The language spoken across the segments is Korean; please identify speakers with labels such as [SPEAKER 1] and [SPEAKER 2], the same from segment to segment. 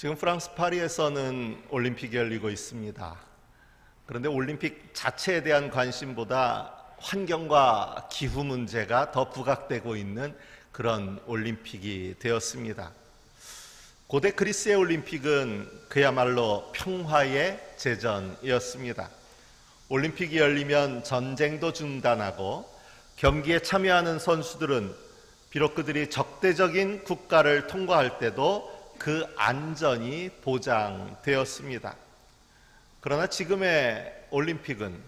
[SPEAKER 1] 지금 프랑스 파리에서는 올림픽이 열리고 있습니다. 그런데 올림픽 자체에 대한 관심보다 환경과 기후 문제가 더 부각되고 있는 그런 올림픽이 되었습니다. 고대 그리스의 올림픽은 그야말로 평화의 제전이었습니다. 올림픽이 열리면 전쟁도 중단하고 경기에 참여하는 선수들은 비록 그들이 적대적인 국가를 통과할 때도 그 안전이 보장되었습니다. 그러나 지금의 올림픽은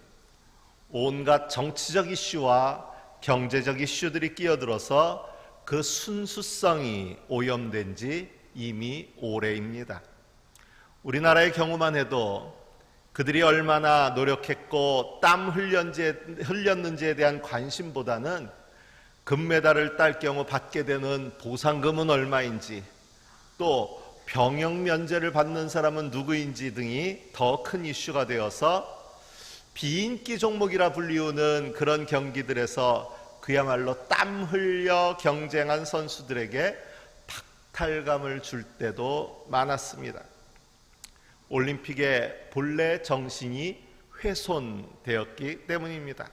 [SPEAKER 1] 온갖 정치적 이슈와 경제적 이슈들이 끼어들어서 그 순수성이 오염된 지 이미 오래입니다. 우리나라의 경우만 해도 그들이 얼마나 노력했고 땀 흘렸는지에 대한 관심보다는 금메달을 딸 경우 받게 되는 보상금은 얼마인지, 또 병역 면제를 받는 사람은 누구인지 등이 더 큰 이슈가 되어서 비인기 종목이라 불리우는 그런 경기들에서 그야말로 땀 흘려 경쟁한 선수들에게 박탈감을 줄 때도 많았습니다. 올림픽의 본래 정신이 훼손되었기 때문입니다.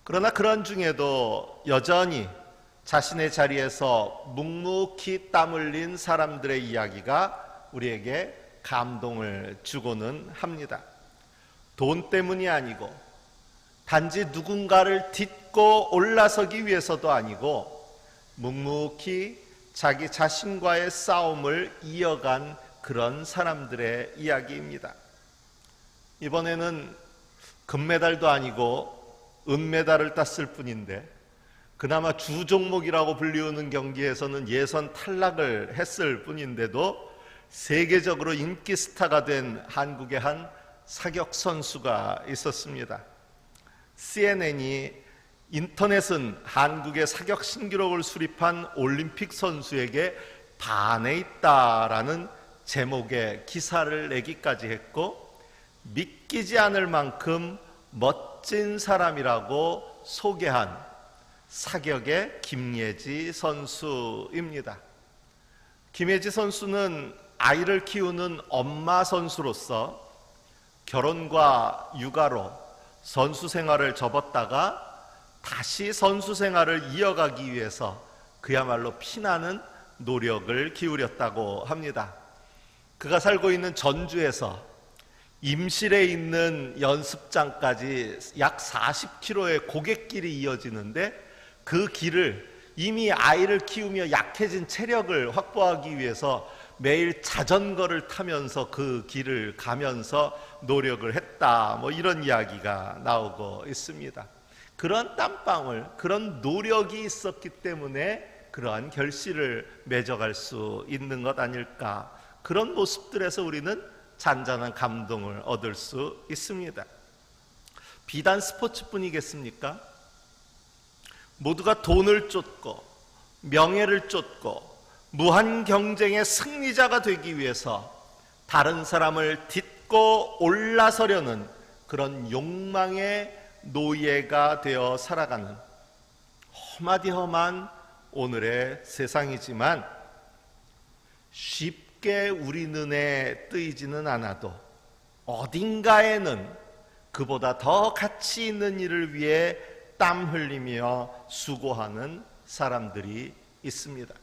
[SPEAKER 1] 그러나 그런 중에도 여전히 자신의 자리에서 묵묵히 땀 흘린 사람들의 이야기가 우리에게 감동을 주고는 합니다. 돈 때문이 아니고 단지 누군가를 딛고 올라서기 위해서도 아니고 묵묵히 자기 자신과의 싸움을 이어간 그런 사람들의 이야기입니다. 이번에는 금메달도 아니고 은메달을 땄을 뿐인데 그나마 주 종목이라고 불리우는 경기에서는 예선 탈락을 했을 뿐인데도 세계적으로 인기 스타가 된 한국의 한 사격 선수가 있었습니다. CNN이 인터넷은 한국의 사격 신기록을 수립한 올림픽 선수에게 반해 있다라는 제목의 기사를 내기까지 했고, 믿기지 않을 만큼 멋진 사람이라고 소개한 사격의 김예지 선수입니다. 김예지 선수는 아이를 키우는 엄마 선수로서 결혼과 육아로 선수 생활을 접었다가 다시 선수 생활을 이어가기 위해서 그야말로 피나는 노력을 기울였다고 합니다. 그가 살고 있는 전주에서 임실에 있는 연습장까지 약 40km의 고갯길이 이어지는데 그 길을 이미 아이를 키우며 약해진 체력을 확보하기 위해서 매일 자전거를 타면서 그 길을 가면서 노력을 했다, 이런 이야기가 나오고 있습니다. 그런 땀방울, 그런 노력이 있었기 때문에 그러한 결실을 맺어갈 수 있는 것 아닐까, 그런 모습들에서 우리는 잔잔한 감동을 얻을 수 있습니다. 비단 스포츠뿐이겠습니까? 모두가 돈을 쫓고 명예를 쫓고 무한 경쟁의 승리자가 되기 위해서 다른 사람을 딛고 올라서려는 그런 욕망의 노예가 되어 살아가는 험하디험한 오늘의 세상이지만 쉽게 우리 눈에 뜨이지는 않아도 어딘가에는 그보다 더 가치 있는 일을 위해 땀 흘리며 수고하는 사람들이 있습니다.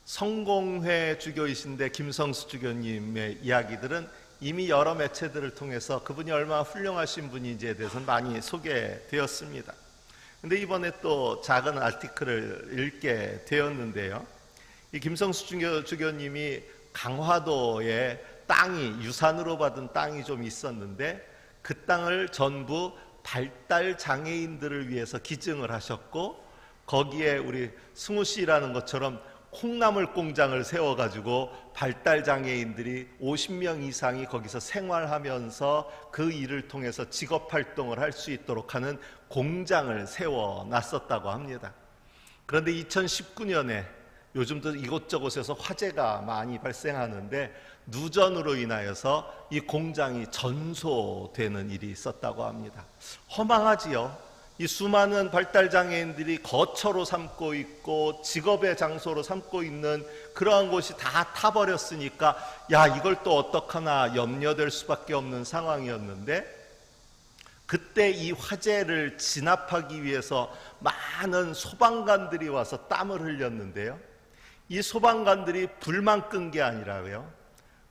[SPEAKER 1] 성공회 주교이신데 김성수 주교님의 이야기들은 이미 여러 매체들을 통해서 그분이 얼마나 훌륭하신 분인지에 대해서는 많이 소개되었습니다. 그런데 이번에 또 작은 아티클을 읽게 되었는데요. 이 김성수 주교님이 강화도에 땅이 유산으로 받은 땅이 좀 있었는데 그 땅을 전부 발달 장애인들을 위해서 기증을 하셨고, 거기에 우리 승우 씨라는 것처럼 콩나물 공장을 세워가지고 발달 장애인들이 50명 이상이 거기서 생활하면서 그 일을 통해서 직업 활동을 할 수 있도록 하는 공장을 세워놨었다고 합니다. 그런데 2019년에 요즘도 이곳저곳에서 화재가 많이 발생하는데 누전으로 인하여서 이 공장이 전소되는 일이 있었다고 합니다. 허망하지요. 이 수많은 발달장애인들이 거처로 삼고 있고 직업의 장소로 삼고 있는 그러한 곳이 다 타버렸으니까 야, 이걸 또 어떡하나 염려될 수밖에 없는 상황이었는데, 그때 이 화재를 진압하기 위해서 많은 소방관들이 와서 땀을 흘렸는데요, 이 소방관들이 불만 끈 게 아니라요,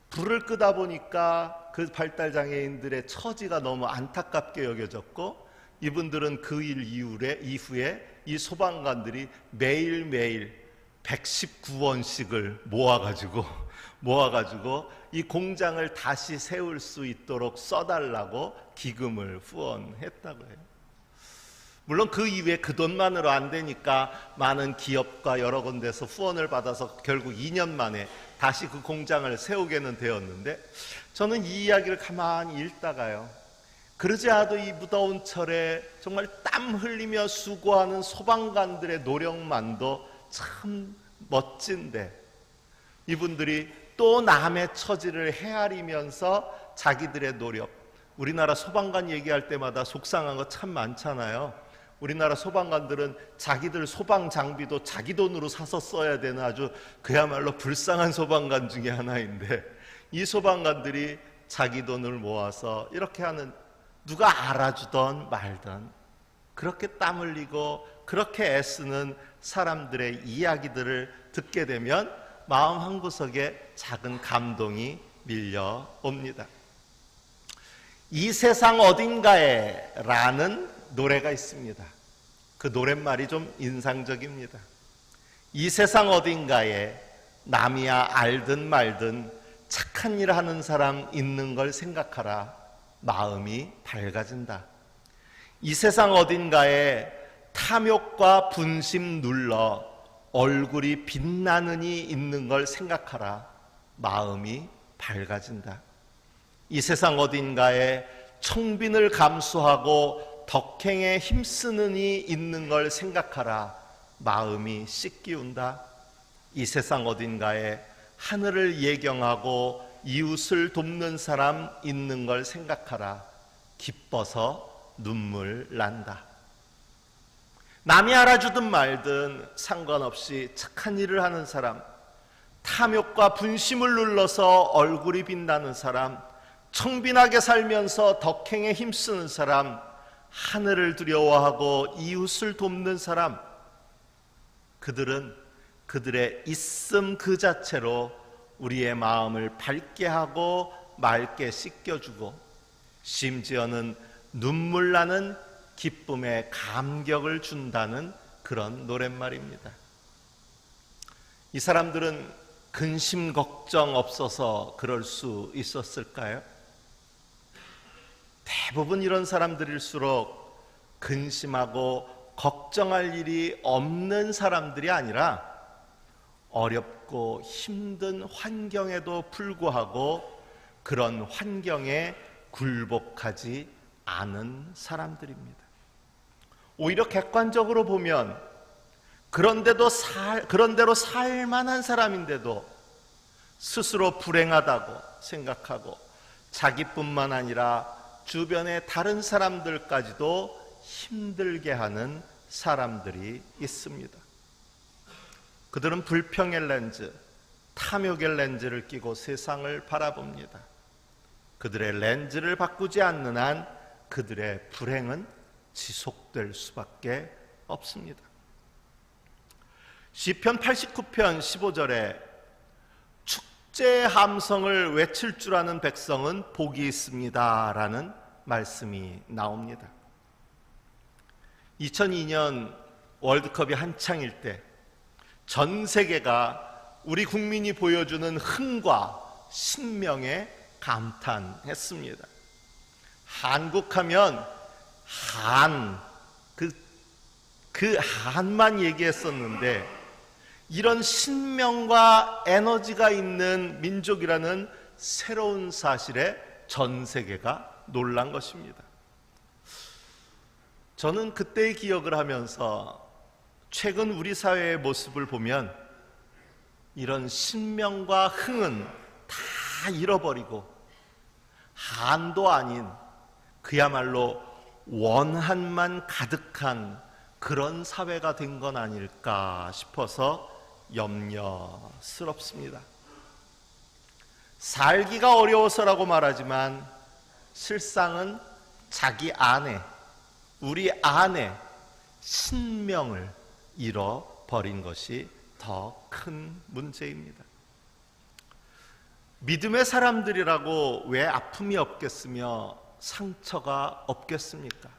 [SPEAKER 1] 불을 끄다 보니까 그 발달장애인들의 처지가 너무 안타깝게 여겨졌고, 이분들은 그 일 이후에 이 소방관들이 매일매일 119원씩을 모아가지고 이 공장을 다시 세울 수 있도록 써달라고 기금을 후원했다고 해요. 물론 그 이후에 그 돈만으로 안 되니까 많은 기업과 여러 군데서 후원을 받아서 결국 2년 만에 다시 그 공장을 세우게는 되었는데, 저는 이 이야기를 가만히 읽다가요, 그러지 않아도 이 무더운 철에 정말 땀 흘리며 수고하는 소방관들의 노력만도 참 멋진데, 이분들이 또 남의 처지를 헤아리면서 자기들의 노력, 우리나라 소방관 얘기할 때마다 속상한 거 참 많잖아요. 우리나라 소방관들은 자기들 소방 장비도 자기 돈으로 사서 써야 되는 아주 그야말로 불쌍한 소방관 중에 하나인데, 이 소방관들이 자기 돈을 모아서 이렇게 하는, 누가 알아주던 말던 그렇게 땀 흘리고 그렇게 애쓰는 사람들의 이야기들을 듣게 되면 마음 한구석에 작은 감동이 밀려옵니다. 이 세상 어딘가에 라는 노래가 있습니다. 그 노랫말이 좀 인상적입니다. 이 세상 어딘가에 남이야 알든 말든 착한 일 하는 사람 있는 걸 생각하라. 마음이 밝아진다. 이 세상 어딘가에 탐욕과 분심 눌러 얼굴이 빛나느니 있는 걸 생각하라. 마음이 밝아진다. 이 세상 어딘가에 청빈을 감수하고 덕행에 힘쓰느니 있는 걸 생각하라. 마음이 씻기운다. 이 세상 어딘가에 하늘을 예경하고 이웃을 돕는 사람 있는 걸 생각하라. 기뻐서 눈물 난다. 남이 알아주든 말든 상관없이 착한 일을 하는 사람, 탐욕과 분심을 눌러서 얼굴이 빛나는 사람, 청빈하게 살면서 덕행에 힘쓰는 사람, 하늘을 두려워하고 이웃을 돕는 사람, 그들은 그들의 있음 그 자체로 우리의 마음을 밝게 하고 맑게 씻겨주고, 심지어는 눈물 나는 기쁨의 감격을 준다는 그런 노랫말입니다. 이 사람들은 근심 걱정 없어서 그럴 수 있었을까요? 대부분 이런 사람들일수록 근심하고 걱정할 일이 없는 사람들이 아니라 어렵고 힘든 환경에도 불구하고 그런 환경에 굴복하지 않은 사람들입니다. 오히려 객관적으로 보면 그런대로 살 만한 사람인데도 스스로 불행하다고 생각하고 자기뿐만 아니라 주변의 다른 사람들까지도 힘들게 하는 사람들이 있습니다. 그들은 불평의 렌즈, 탐욕의 렌즈를 끼고 세상을 바라봅니다. 그들의 렌즈를 바꾸지 않는 한 그들의 불행은 지속될 수밖에 없습니다. 시편 89편 15절에 축제의 함성을 외칠 줄 아는 백성은 복이 있습니다 라는 말씀이 나옵니다. 2002년 월드컵이 한창일 때 전 세계가 우리 국민이 보여주는 흥과 신명에 감탄했습니다. 한국하면 그 한만 얘기했었는데 이런 신명과 에너지가 있는 민족이라는 새로운 사실에 전 세계가 놀란 것입니다. 저는 그때의 기억을 하면서 최근 우리 사회의 모습을 보면 이런 신명과 흥은 다 잃어버리고 한도 아닌 그야말로 원한만 가득한 그런 사회가 된 건 아닐까 싶어서 염려스럽습니다. 살기가 어려워서라고 말하지만 실상은 자기 안에, 우리 안에 신명을 잃어버린 것이 더 큰 문제입니다. 믿음의 사람들이라고 왜 아픔이 없겠으며 상처가 없겠습니까?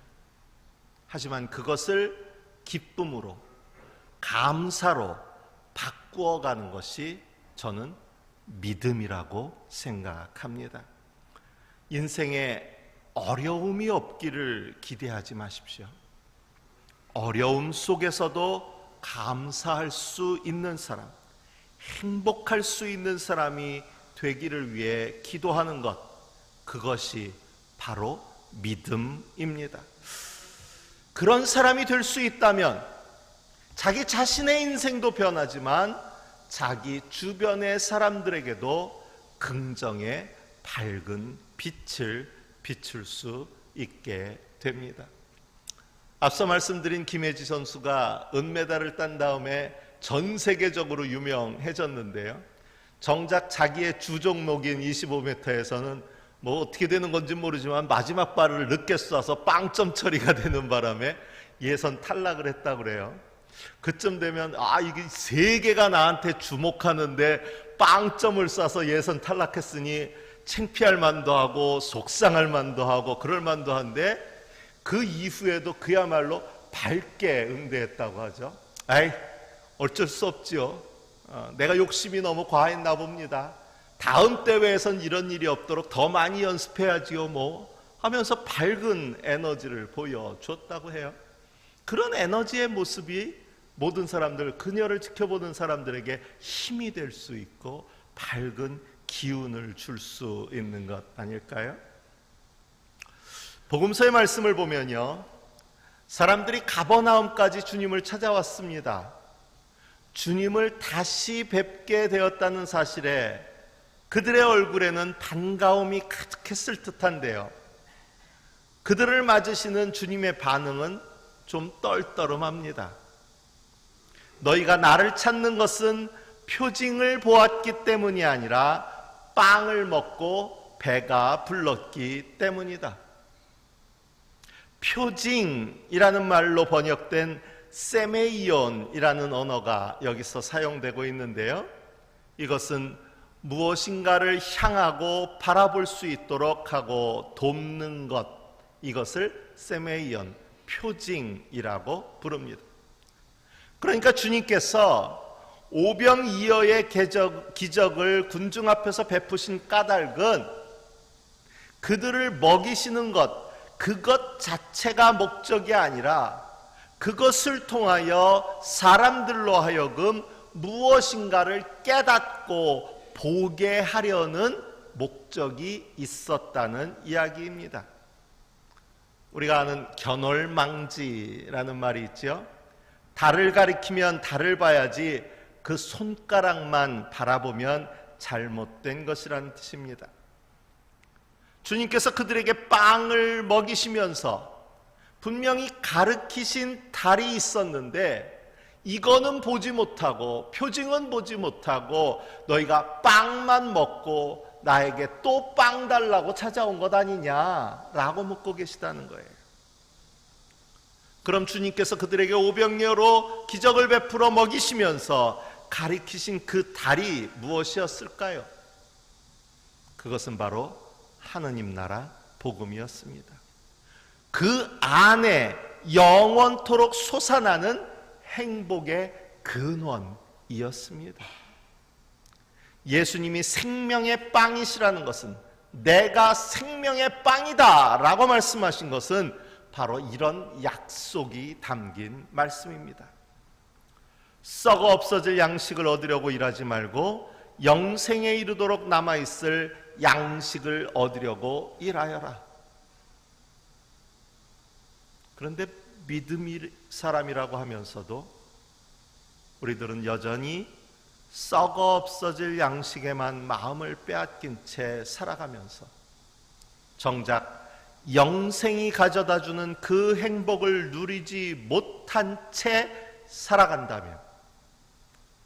[SPEAKER 1] 하지만 그것을 기쁨으로, 감사로 바꾸어가는 것이 저는 믿음이라고 생각합니다. 인생에 어려움이 없기를 기대하지 마십시오. 어려움 속에서도 감사할 수 있는 사람, 행복할 수 있는 사람이 되기를 위해 기도하는 것, 그것이 바로 믿음입니다. 그런 사람이 될 수 있다면 자기 자신의 인생도 변하지만 자기 주변의 사람들에게도 긍정의 밝은 빛을 비출 수 있게 됩니다. 앞서 말씀드린 김혜지 선수가 은메달을 딴 다음에 전 세계적으로 유명해졌는데요. 정작 자기의 주 종목인 25m에서는 뭐 어떻게 되는 건지 모르지만 마지막 발을 늦게 쏴서 빵점 처리가 되는 바람에 예선 탈락을 했다 그래요. 그쯤 되면 이게 세계가 나한테 주목하는데 빵점을 쏴서 예선 탈락했으니 창피할 만도 하고 속상할 만도 하고 그럴 만도 한데 그 이후에도 그야말로 밝게 응대했다고 하죠. 어쩔 수 없지요. 내가 욕심이 너무 과했나 봅니다. 다음 대회에선 이런 일이 없도록 더 많이 연습해야지요 하면서 밝은 에너지를 보여줬다고 해요. 그런 에너지의 모습이 모든 사람들, 그녀를 지켜보는 사람들에게 힘이 될 수 있고 밝은 기운을 줄 수 있는 것 아닐까요? 복음서의 말씀을 보면요, 사람들이 가버나움까지 주님을 찾아왔습니다. 주님을 다시 뵙게 되었다는 사실에 그들의 얼굴에는 반가움이 가득했을 듯한데요, 그들을 맞으시는 주님의 반응은 좀 떨떠름합니다. 너희가 나를 찾는 것은 표징을 보았기 때문이 아니라 빵을 먹고 배가 불렀기 때문이다. 표징이라는 말로 번역된 세메이온이라는 언어가 여기서 사용되고 있는데요, 이것은 무엇인가를 향하고 바라볼 수 있도록 하고 돕는 것, 이것을 세메이온, 표징이라고 부릅니다. 그러니까 주님께서 오병이어의 기적을 군중 앞에서 베푸신 까닭은 그들을 먹이시는 것, 그것 자체가 목적이 아니라 그것을 통하여 사람들로 하여금 무엇인가를 깨닫고 보게 하려는 목적이 있었다는 이야기입니다. 우리가 아는 견월망지라는 말이 있죠. 달을 가리키면 달을 봐야지 그 손가락만 바라보면 잘못된 것이라는 뜻입니다. 주님께서 그들에게 빵을 먹이시면서 분명히 가르치신 달이 있었는데 이거는 보지 못하고 표징은 보지 못하고 너희가 빵만 먹고 나에게 또 빵 달라고 찾아온 것 아니냐라고 묻고 계시다는 거예요. 그럼 주님께서 그들에게 오병이어로 기적을 베풀어 먹이시면서 가리키신 그 달이 무엇이었을까요? 그것은 바로 하느님 나라 복음이었습니다. 그 안에 영원토록 솟아나는 행복의 근원이었습니다. 예수님이 생명의 빵이시라는 것은, 내가 생명의 빵이다 라고 말씀하신 것은 바로 이런 약속이 담긴 말씀입니다. 썩어 없어질 양식을 얻으려고 일하지 말고 영생에 이르도록 남아있을 양식을 얻으려고 일하여라. 그런데 믿음의 사람이라고 하면서도 우리들은 여전히 썩어 없어질 양식에만 마음을 빼앗긴 채 살아가면서 정작 영생이 가져다주는 그 행복을 누리지 못한 채 살아간다면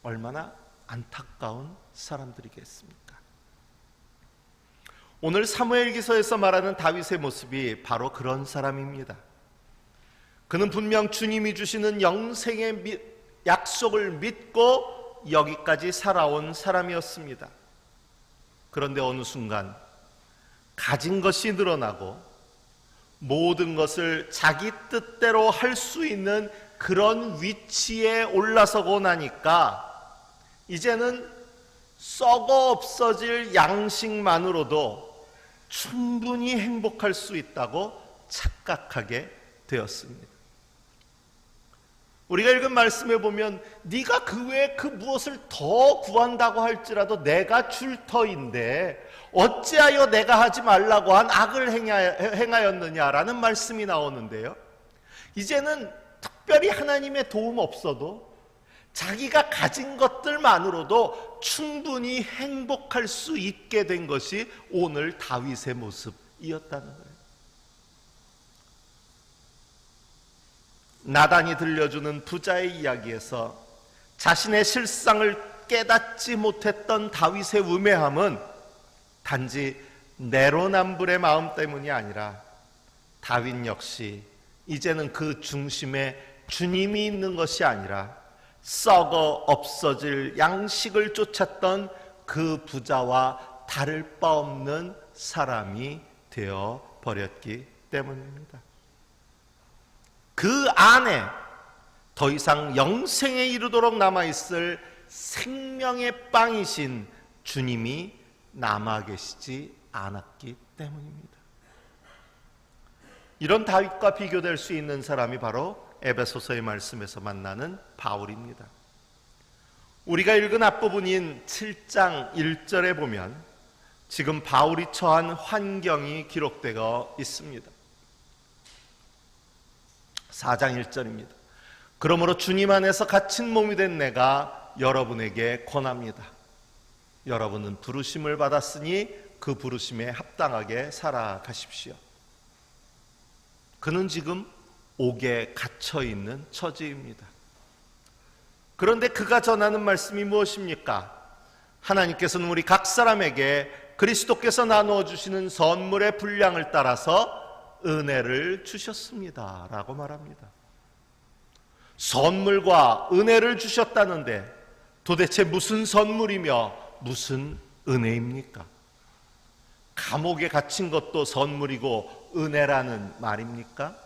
[SPEAKER 1] 얼마나 안타까운 사람들이겠습니까? 오늘 사무엘기서에서 말하는 다윗의 모습이 바로 그런 사람입니다. 그는 분명 주님이 주시는 영생의 약속을 믿고 여기까지 살아온 사람이었습니다. 그런데 어느 순간 가진 것이 늘어나고 모든 것을 자기 뜻대로 할 수 있는 그런 위치에 올라서고 나니까 이제는 썩어 없어질 양식만으로도 충분히 행복할 수 있다고 착각하게 되었습니다. 우리가 읽은 말씀에 보면 네가 그 외에 그 무엇을 더 구한다고 할지라도 내가 줄 터인데 어찌하여 내가 하지 말라고 한 악을 행하였느냐라는 말씀이 나오는데요, 이제는 특별히 하나님의 도움 없어도 자기가 가진 것들만으로도 충분히 행복할 수 있게 된 것이 오늘 다윗의 모습이었다는 거예요. 나단이 들려주는 부자의 이야기에서 자신의 실상을 깨닫지 못했던 다윗의 우매함은 단지 내로남불의 마음 때문이 아니라 다윗 역시 이제는 그 중심에 주님이 있는 것이 아니라 썩어 없어질 양식을 쫓았던 그 부자와 다를 바 없는 사람이 되어 버렸기 때문입니다. 그 안에 더 이상 영생에 이르도록 남아있을 생명의 빵이신 주님이 남아 계시지 않았기 때문입니다. 이런 다윗과 비교될 수 있는 사람이 바로 에베소서의 말씀에서 만나는 바울입니다. 우리가 읽은 앞부분인 7장 1절에 보면 지금 바울이 처한 환경이 기록되어 있습니다. 4장 1절입니다. 그러므로 주님 안에서 갇힌 몸이 된 내가 여러분에게 권합니다. 여러분은 부르심을 받았으니 그 부르심에 합당하게 살아가십시오. 그는 지금 옥에 갇혀있는 처지입니다. 그런데 그가 전하는 말씀이 무엇입니까? 하나님께서는 우리 각 사람에게 그리스도께서 나누어 주시는 선물의 분량을 따라서 은혜를 주셨습니다 라고 말합니다. 선물과 은혜를 주셨다는데 도대체 무슨 선물이며 무슨 은혜입니까? 감옥에 갇힌 것도 선물이고 은혜라는 말입니까?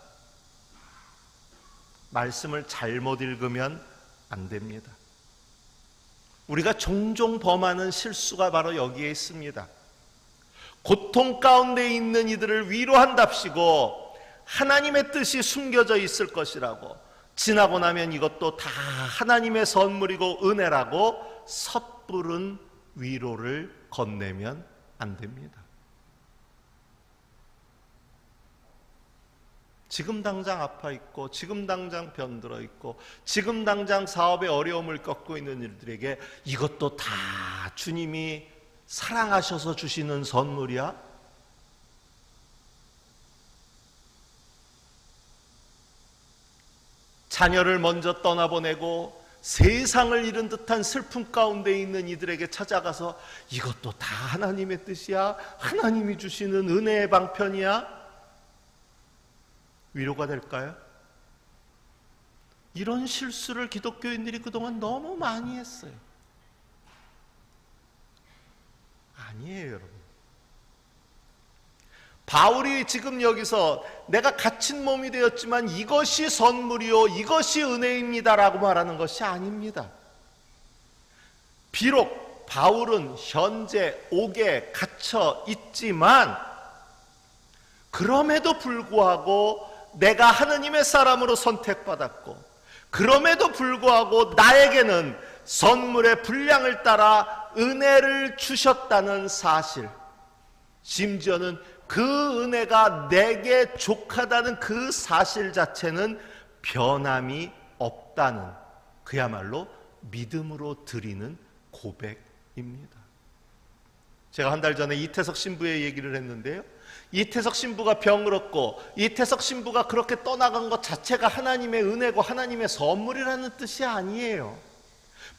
[SPEAKER 1] 말씀을 잘못 읽으면 안 됩니다. 우리가 종종 범하는 실수가 바로 여기에 있습니다. 고통 가운데 있는 이들을 위로한답시고 하나님의 뜻이 숨겨져 있을 것이라고, 지나고 나면 이것도 다 하나님의 선물이고 은혜라고 섣부른 위로를 건네면 안 됩니다. 지금 당장 아파 있고 지금 당장 병들어 있고 지금 당장 사업의 어려움을 겪고 있는 일들에게 이것도 다 주님이 사랑하셔서 주시는 선물이야? 자녀를 먼저 떠나보내고 세상을 잃은 듯한 슬픔 가운데 있는 이들에게 찾아가서 이것도 다 하나님의 뜻이야? 하나님이 주시는 은혜의 방편이야? 위로가 될까요? 이런 실수를 기독교인들이 그동안 너무 많이 했어요. 아니에요, 여러분. 바울이 지금 여기서 내가 갇힌 몸이 되었지만 이것이 선물이요 이것이 은혜입니다라고 말하는 것이 아닙니다. 비록 바울은 현재 옥에 갇혀 있지만 그럼에도 불구하고 내가 하느님의 사람으로 선택받았고 그럼에도 불구하고 나에게는 선물의 분량을 따라 은혜를 주셨다는 사실, 심지어는 그 은혜가 내게 족하다는 그 사실 자체는 변함이 없다는 그야말로 믿음으로 드리는 고백입니다. 제가 한 달 전에 이태석 신부의 얘기를 했는데요, 이태석 신부가 병을 얻고 이태석 신부가 그렇게 떠나간 것 자체가 하나님의 은혜고 하나님의 선물이라는 뜻이 아니에요.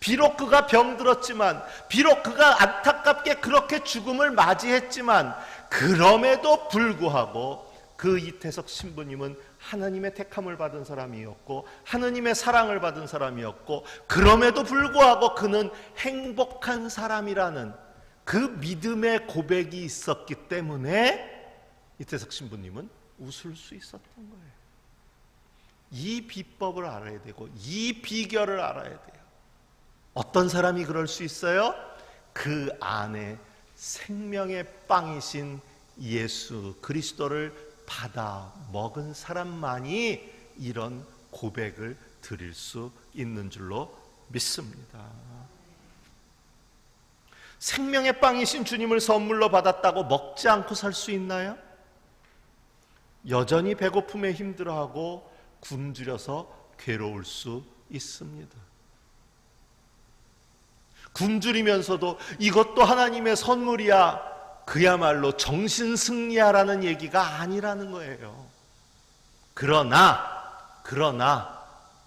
[SPEAKER 1] 비록 그가 병들었지만, 비록 그가 안타깝게 그렇게 죽음을 맞이했지만, 그럼에도 불구하고 그 이태석 신부님은 하나님의 택함을 받은 사람이었고 하나님의 사랑을 받은 사람이었고, 그럼에도 불구하고 그는 행복한 사람이라는 그 믿음의 고백이 있었기 때문에 이태석 신부님은 웃을 수 있었던 거예요. 이 비법을 알아야 되고 이 비결을 알아야 돼요. 어떤 사람이 그럴 수 있어요? 그 안에 생명의 빵이신 예수 그리스도를 받아 먹은 사람만이 이런 고백을 드릴 수 있는 줄로 믿습니다. 생명의 빵이신 주님을 선물로 받았다고 먹지 않고 살 수 있나요? 여전히 배고픔에 힘들어하고 굶주려서 괴로울 수 있습니다. 굶주리면서도 이것도 하나님의 선물이야, 그야말로 정신승리하라는 얘기가 아니라는 거예요. 그러나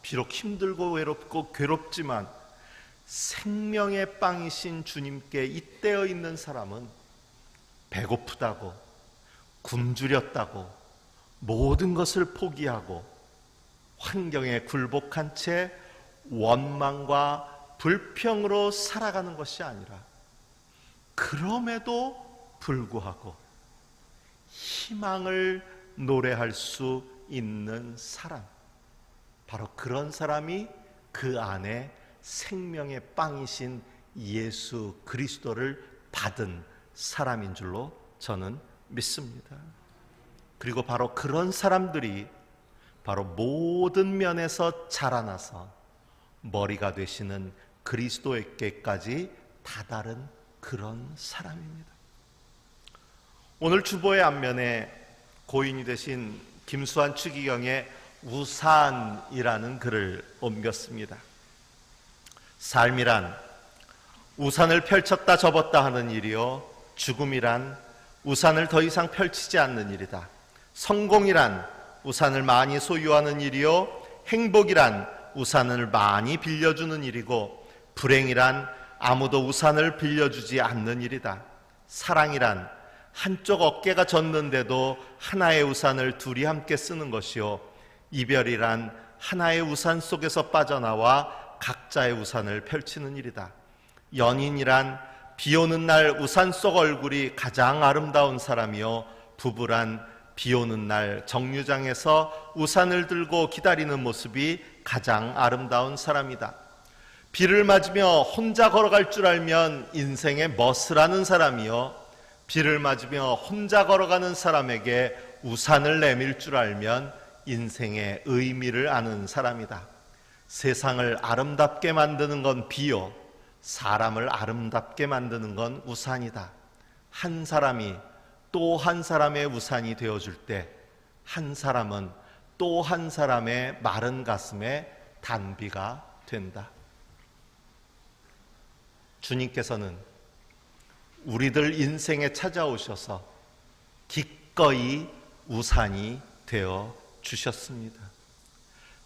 [SPEAKER 1] 비록 힘들고 외롭고 괴롭지만 생명의 빵이신 주님께 잇대어 있는 사람은 배고프다고, 굶주렸다고, 모든 것을 포기하고 환경에 굴복한 채 원망과 불평으로 살아가는 것이 아니라, 그럼에도 불구하고 희망을 노래할 수 있는 사람, 바로 그런 사람이 그 안에 생명의 빵이신 예수 그리스도를 받은 사람인 줄로 저는 믿습니다. 그리고 바로 그런 사람들이 바로 모든 면에서 자라나서 머리가 되시는 그리스도에게까지 다다른 그런 사람입니다. 오늘 주보의 앞면에 고인이 되신 김수환 추기경의 우산이라는 글을 옮겼습니다. 삶이란 우산을 펼쳤다 접었다 하는 일이요, 죽음이란 우산을 더 이상 펼치지 않는 일이다. 성공이란 우산을 많이 소유하는 일이요, 행복이란 우산을 많이 빌려주는 일이고, 불행이란 아무도 우산을 빌려주지 않는 일이다. 사랑이란 한쪽 어깨가 젖는데도 하나의 우산을 둘이 함께 쓰는 것이요, 이별이란 하나의 우산 속에서 빠져나와 각자의 우산을 펼치는 일이다. 연인이란 비 오는 날 우산 속 얼굴이 가장 아름다운 사람이요, 부부란 비 오는 날 정류장에서 우산을 들고 기다리는 모습이 가장 아름다운 사람이다. 비를 맞으며 혼자 걸어갈 줄 알면 인생의 멋을 사람이요, 비를 맞으며 혼자 걸어가는 사람에게 우산을 내밀 줄 알면 인생의 의미를 아는 사람이다. 세상을 아름답게 만드는 건 비요, 사람을 아름답게 만드는 건 우산이다. 한 사람이 또 한 사람의 우산이 되어줄 때, 한 사람은 또 한 사람의 마른 가슴에 단비가 된다. 주님께서는 우리들 인생에 찾아오셔서 기꺼이 우산이 되어 주셨습니다.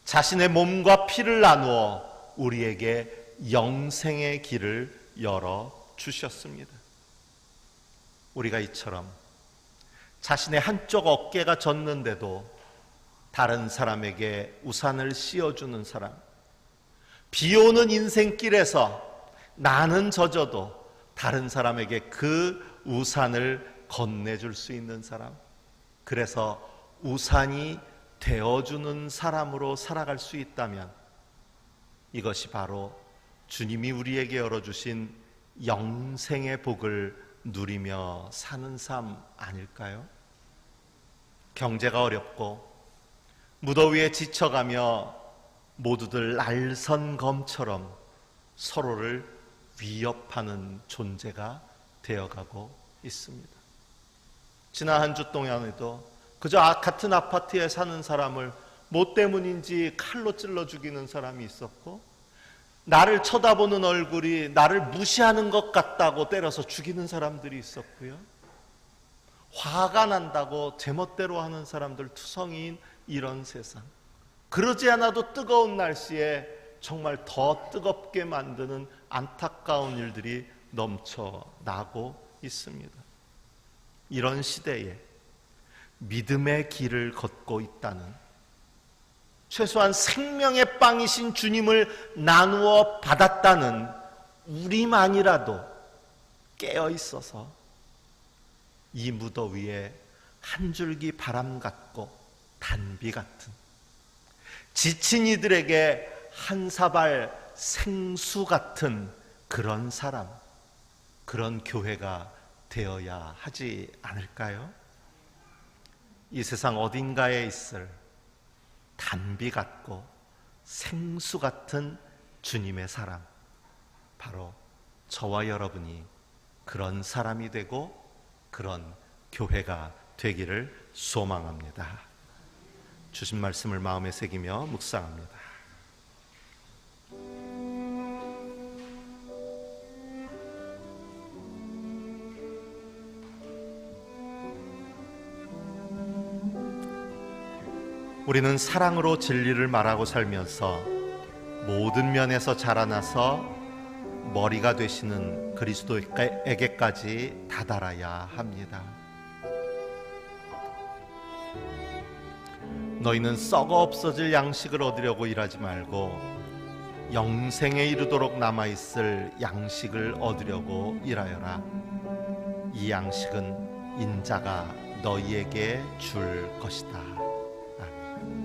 [SPEAKER 1] 자신의 몸과 피를 나누어 우리에게 영생의 길을 열어 주셨습니다. 우리가 이처럼 자신의 한쪽 어깨가 젖는데도 다른 사람에게 우산을 씌워주는 사람, 비 오는 인생길에서 나는 젖어도 다른 사람에게 그 우산을 건네줄 수 있는 사람, 그래서 우산이 되어주는 사람으로 살아갈 수 있다면 이것이 바로 주님이 우리에게 열어주신 영생의 복을 누리며 사는 삶 아닐까요? 경제가 어렵고 무더위에 지쳐가며 모두들 날선검처럼 서로를 위협하는 존재가 되어가고 있습니다. 지난 한 주 동안에도 그저 같은 아파트에 사는 사람을 뭐 때문인지 칼로 찔러 죽이는 사람이 있었고, 나를 쳐다보는 얼굴이 나를 무시하는 것 같다고 때려서 죽이는 사람들이 있었고요, 화가 난다고 제멋대로 하는 사람들 투성이인 이런 세상, 그러지 않아도 뜨거운 날씨에 정말 더 뜨겁게 만드는 안타까운 일들이 넘쳐나고 있습니다. 이런 시대에 믿음의 길을 걷고 있다는, 최소한 생명의 빵이신 주님을 나누어 받았다는 우리만이라도 깨어 있어서 이 무더위에 한 줄기 바람 같고 단비 같은, 지친 이들에게 한 사발 생수 같은 그런 사람, 그런 교회가 되어야 하지 않을까요? 이 세상 어딘가에 있을 단비 같고 생수 같은 주님의 사람, 바로 저와 여러분이 그런 사람이 되고 그런 교회가 되기를 소망합니다. 주신 말씀을 마음에 새기며 묵상합니다. 우리는 사랑으로 진리를 말하고 살면서 모든 면에서 자라나서 머리가 되시는 그리스도에게까지 다다라야 합니다. 너희는 썩어 없어질 양식을 얻으려고 일하지 말고 영생에 이르도록 남아있을 양식을 얻으려고 일하여라. 이 양식은 인자가 너희에게 줄 것이다. 아멘.